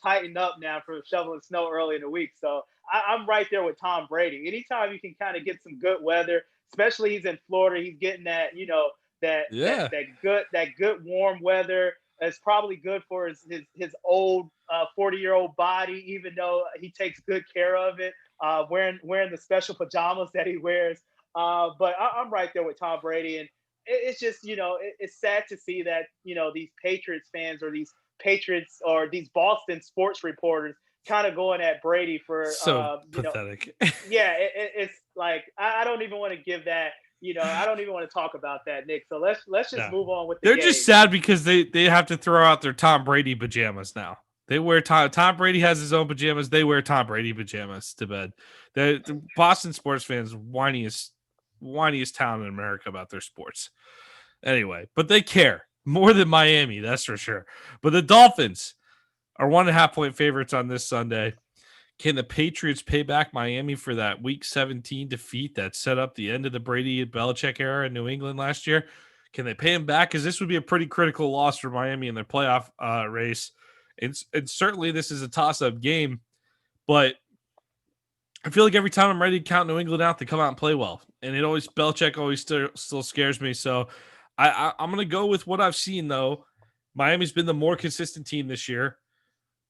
tightened up now for shoveling snow early in the week. So I'm right there with Tom Brady. Anytime you can kind of get some good weather, especially he's in Florida, he's getting that that good warm weather. It's probably good for his old 40-year-old body, even though he takes good care of it, wearing the special pajamas that he wears. But I'm right there with Tom Brady, and it's just it's sad to see that these Patriots fans or these Patriots or these Boston sports reporters kind of going at Brady for so pathetic. Yeah, it's like I don't even want to give that. I don't even want to talk about that, Nick. So let's just move on with the They're game. just sad because they have to throw out their Tom Brady pajamas now. They wear Tom Brady has his own pajamas. They wear Tom Brady pajamas to bed. The Boston sports fans whiniest town in America about their sports. Anyway, but they care more than Miami, that's for sure. But the Dolphins are 1.5-point favorites on this Sunday. Can the Patriots pay back Miami for that Week 17 defeat that set up the end of the Brady and Belichick era in New England last year? Can they pay him back? Because this would be a pretty critical loss for Miami in their playoff race. And certainly this is a toss-up game, but I feel like every time I'm ready to count New England out, they come out and play well. And Belichick always still scares me. So I'm going to go with what I've seen, though. Miami's been the more consistent team this year.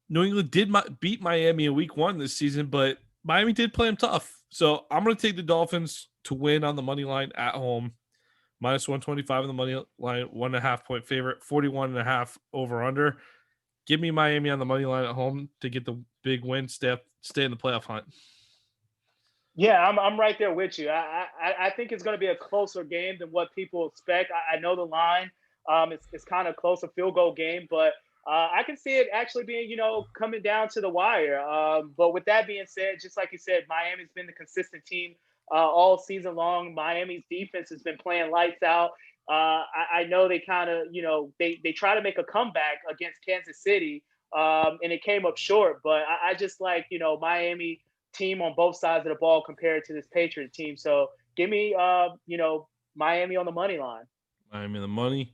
New England did beat Miami in week 1 this season, but Miami did play them tough. So I'm going to take the Dolphins to win on the money line at home. Minus 125 on the money line, 1.5-point favorite, 41.5 over under. Give me Miami on the money line at home to get the big win, stay in the playoff hunt. Yeah, I'm right there with you. I think it's going to be a closer game than what people expect. I know the line, it's kind of close, a field goal game, but I can see it actually being, coming down to the wire. But with that being said, just like you said, Miami's been the consistent team all season long. Miami's defense has been playing lights out. I know they kind of, they try to make a comeback against Kansas City, and it came up short. But I just like, Miami team on both sides of the ball compared to this Patriot team. So give me, Miami on the money line. Miami on the money.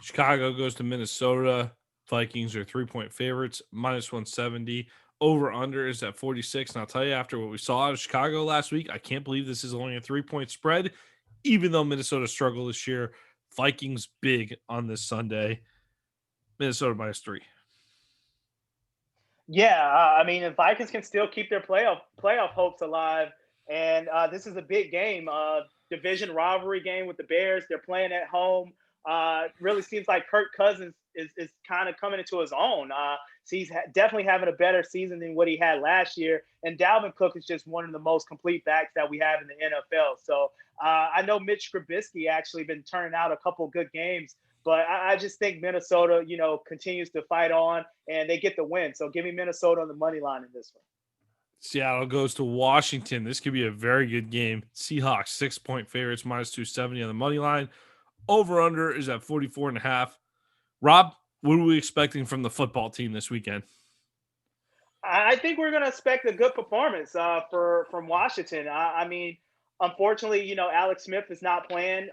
Chicago goes to Minnesota. Vikings are 3-point favorites, minus 170. Over under is at 46. And I'll tell you, after what we saw out of Chicago last week, I can't believe this is only a 3-point spread, even though Minnesota struggled this year. Vikings big on this Sunday. Minnesota -3. Yeah, I mean, the Vikings can still keep their playoff hopes alive, and this is a big game, division rivalry game with the Bears. They're playing at home. Really seems like Kirk Cousins is kind of coming into his own. So he's definitely having a better season than what he had last year. And Dalvin Cook is just one of the most complete backs that we have in the NFL. So I know Mitch Trubisky actually been turning out a couple good games. But I just think Minnesota, continues to fight on, and they get the win. So give me Minnesota on the money line in this one. Seattle goes to Washington. This could be a very good game. Seahawks 6-point favorites -270 on the money line. Over under is at 44.5. Rob, what are we expecting from the football team this weekend? I think we're going to expect a good performance from Washington. I mean, unfortunately, Alex Smith is not playing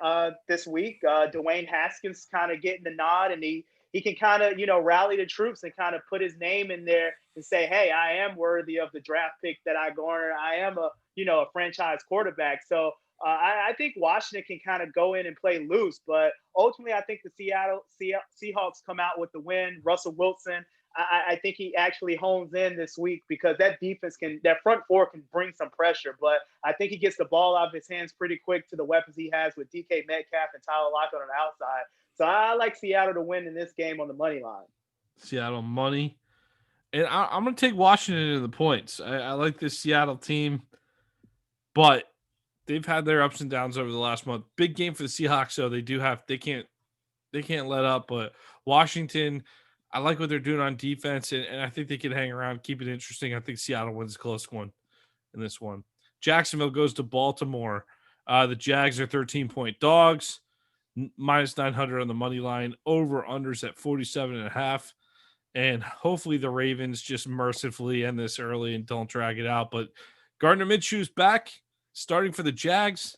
this week. Dwayne Haskins kind of getting the nod, and he can kind of rally the troops and kind of put his name in there and say, hey, I am worthy of the draft pick that I garnered. I am a franchise quarterback. So I think Washington can kind of go in and play loose, but ultimately I think the Seattle Seahawks come out with the win. Russell Wilson, I think he actually hones in this week because that front four can bring some pressure, but I think he gets the ball out of his hands pretty quick to the weapons he has with DK Metcalf and Tyler Lockett on the outside. So I like Seattle to win in this game on the money line. Seattle money. And I'm going to take Washington in the points. I like this Seattle team, but they've had their ups and downs over the last month. Big game for the Seahawks, though. They can't let up. But Washington, I like what they're doing on defense, and I think they can hang around, keep it interesting. I think Seattle wins a close one in this one. Jacksonville goes to Baltimore. The Jags are 13-point dogs, -900 on the money line. Over unders at 47.5. And hopefully the Ravens just mercifully end this early and don't drag it out. But Gardner Minshew's back, starting for the Jags.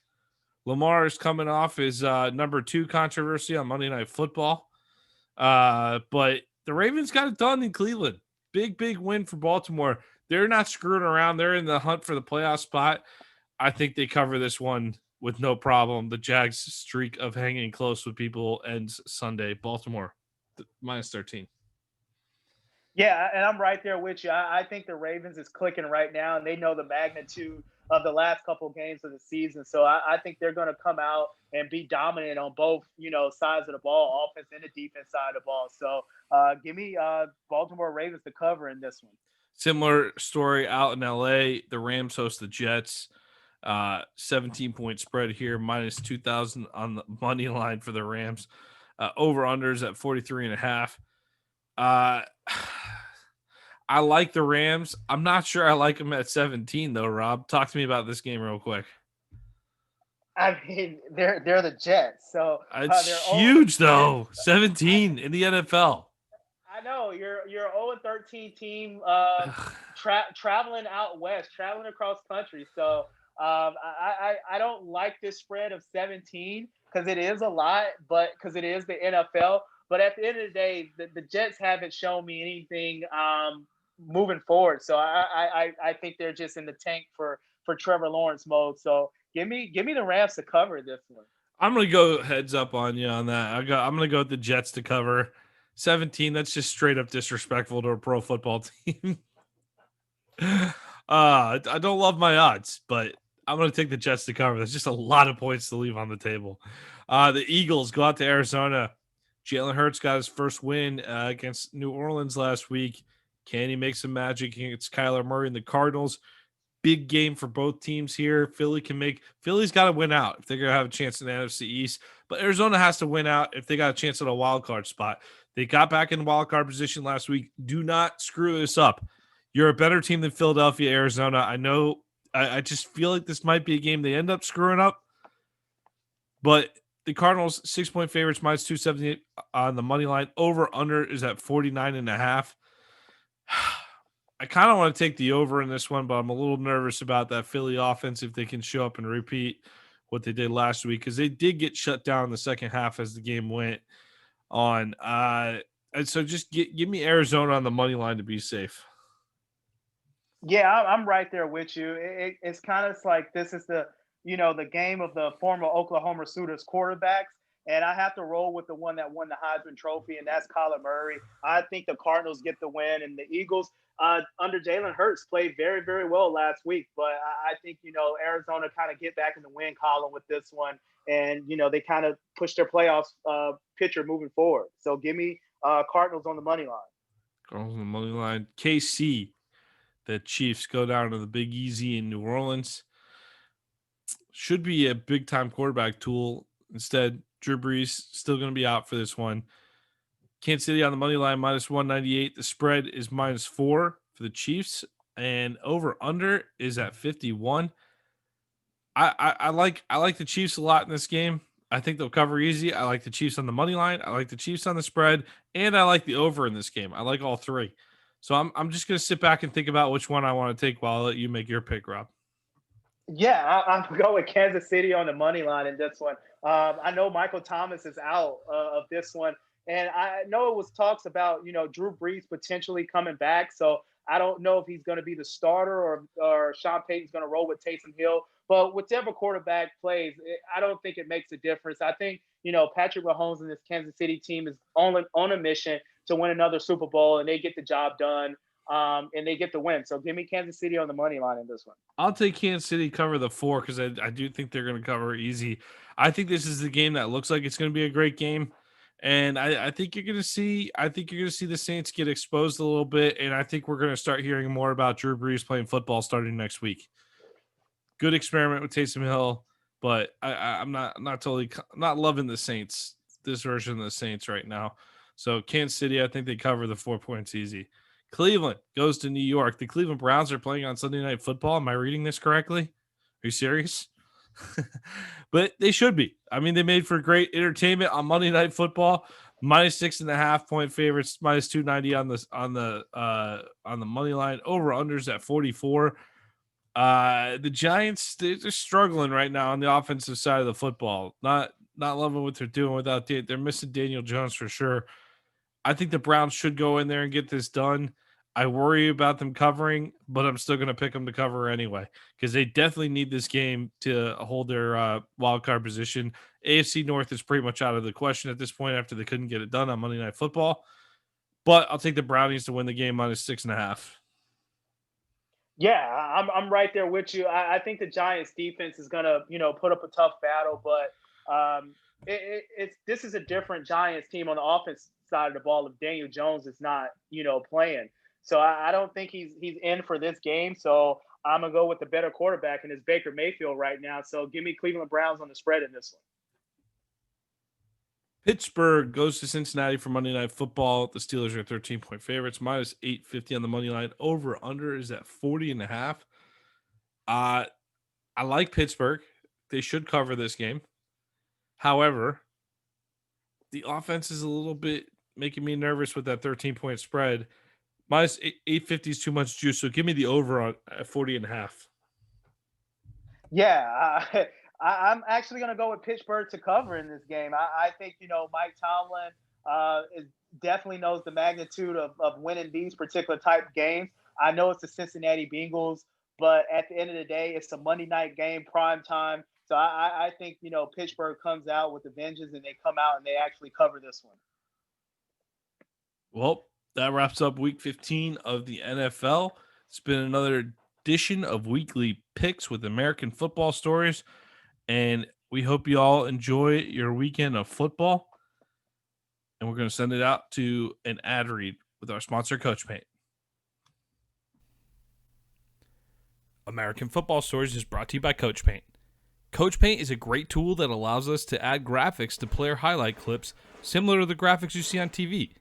Lamar is coming off his number 2 controversy on Monday Night Football. But the Ravens got it done in Cleveland. Big win for Baltimore. They're not screwing around. They're in the hunt for the playoff spot. I think they cover this one with no problem. The Jags' streak of hanging close with people ends Sunday. Baltimore, -13. Yeah, and I'm right there with you. I think the Ravens is clicking right now, and they know the magnitude of the last couple of games of the season. So I think they're going to come out and be dominant on both, sides of the ball, offense and the defense side of the ball. So give me Baltimore Ravens to cover in this one. Similar story out in LA. The Rams host the Jets. 17-point spread here, -2,000 on the money line for the Rams. Over unders at 43.5. I like the Rams. I'm not sure I like them at 17 though. Rob, talk to me about this game real quick. I mean, they're the Jets, so it's huge though. 17 in the NFL. I know you're 0-13 team traveling out west, traveling across country. So I don't like this spread of 17 because it is a lot, but because it is the NFL. But at the end of the day, the Jets haven't shown me anything moving forward. So I think they're just in the tank for Trevor Lawrence mode. So give me the Rams to cover this one. I'm gonna go heads up on you on that. I'm gonna go with the Jets to cover 17. That's just straight up disrespectful to a pro football team. I don't love my odds, but I'm gonna take the Jets to cover. There's just a lot of points to leave on the table. The Eagles go out to Arizona. Jalen Hurts got his first win against New Orleans last week. Can he make some magic against Kyler Murray and the Cardinals? Big game for both teams here. Philly's got to win out if they're going to have a chance in the NFC East. But Arizona has to win out if they got a chance at a wild card spot. They got back in wild card position last week. Do not screw this up. You're a better team than Philadelphia, Arizona. I know. I just feel like this might be a game they end up screwing up. But the Cardinals, 6-point favorites, -278 on the money line. Over under is at 49.5. I kind of want to take the over in this one, but I'm a little nervous about that Philly offense if they can show up and repeat what they did last week because they did get shut down in the second half as the game went on. And so just give me Arizona on the money line to be safe. Yeah, I'm right there with you. It's kind of like this is the game of the former Oklahoma Sooners quarterbacks. And I have to roll with the one that won the Heisman Trophy, and that's Kyler Murray. I think the Cardinals get the win, and the Eagles under Jalen Hurts played very, very well last week. But I think, Arizona kind of get back in the win column with this one, and, they kind of push their playoffs picture moving forward. So give me Cardinals on the money line. Cardinals on the money line. KC, the Chiefs go down to the Big Easy in New Orleans. Should be a big-time quarterback tool. Instead, Drew Brees still going to be out for this one. Kansas City on the money line, minus 198. The spread is minus 4 for the Chiefs, and over/under is at 51. I like the Chiefs a lot in this game. I think they'll cover easy. I like the Chiefs on the money line. I like the Chiefs on the spread, and I like the over in this game. I like all three. So I'm just going to sit back and think about which one I want to take while I let you make your pick, Rob. Yeah, I'm going with Kansas City on the money line in this one. I know Michael Thomas is out of this one, and I know it was talks about Drew Brees potentially coming back. So I don't know if he's going to be the starter or Sean Payton's going to roll with Taysom Hill. But whichever quarterback plays, I don't think it makes a difference. I think Patrick Mahomes and this Kansas City team is on a mission to win another Super Bowl, and they get the job done. And they get the win. So give me Kansas City on the money line in this one. I'll take Kansas City cover the 4 because I do think they're going to cover easy. I think this is the game that looks like it's going to be a great game, and I think you're going to see. I think you're going to see the Saints get exposed a little bit, and I think we're going to start hearing more about Drew Brees playing football starting next week. Good experiment with Taysom Hill, but I'm not totally not loving the Saints, this version of the Saints right now. So Kansas City, I think they cover the 4 points easy. Cleveland goes to New York. The Cleveland Browns are playing on Sunday Night Football. Am I reading this correctly? Are you serious? But they should be. I mean, they made for great entertainment on Monday Night Football. Minus 6.5 point favorites, minus 290 on the money line. Over unders at 44. The Giants, they're struggling right now on the offensive side of the football. Not loving what they're doing without they're missing Daniel Jones for sure. I think the Browns should go in there and get this done. I worry about them covering, but I'm still going to pick them to cover anyway because they definitely need this game to hold their wild card position. AFC North is pretty much out of the question at this point after they couldn't get it done on Monday Night Football. But I'll take the Brownies to win the game minus 6.5. Yeah, I'm right there with you. I think the Giants defense is gonna put up a tough battle, but this is a different Giants team on the offense side of the ball if Daniel Jones is not playing. So I don't think he's in for this game. So I'm gonna go with the better quarterback, and it's Baker Mayfield right now. So give me Cleveland Browns on the spread in this one. Pittsburgh goes to Cincinnati for Monday Night Football. The Steelers are 13-point favorites, minus 850 on the money line. Over under is at 40.5. I like Pittsburgh. They should cover this game. However, the offense is a little bit making me nervous with that 13-point spread. Minus 850 is too much juice, so give me the over on at 40.5. Yeah, I'm actually going to go with Pittsburgh to cover in this game. I think, Mike Tomlin definitely knows the magnitude of winning these particular type games. I know it's the Cincinnati Bengals, but at the end of the day, it's a Monday night game, prime time. So I think, Pittsburgh comes out with a vengeance and they come out and they actually cover this one. Well, that wraps up week 15 of the NFL. It's been another edition of Weekly Picks with American Football Stories. And we hope you all enjoy your weekend of football. And we're going to send it out to an ad read with our sponsor, Coach Paint. American Football Stories is brought to you by Coach Paint. Coach Paint is a great tool that allows us to add graphics to player highlight clips similar to the graphics you see on TV.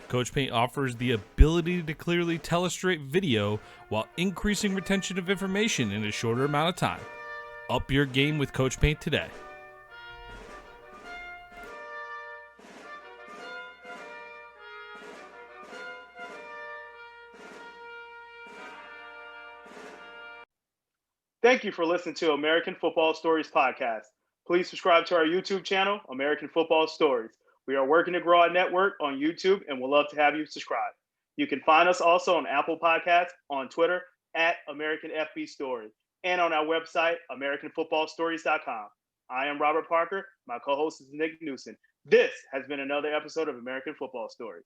Coach Paint offers the ability to clearly tellustrate video while increasing retention of information in a shorter amount of time. Up your game with Coach Paint today. Thank you for listening to American Football Stories podcast. Please subscribe to our YouTube channel, American Football Stories. We are working to grow our network on YouTube and we'd love to have you subscribe. You can find us also on Apple Podcasts, on Twitter, at American FB Story, and on our website, AmericanFootballStories.com. I am Robert Parker. My co-host is Nick Knudsen. This has been another episode of American Football Stories.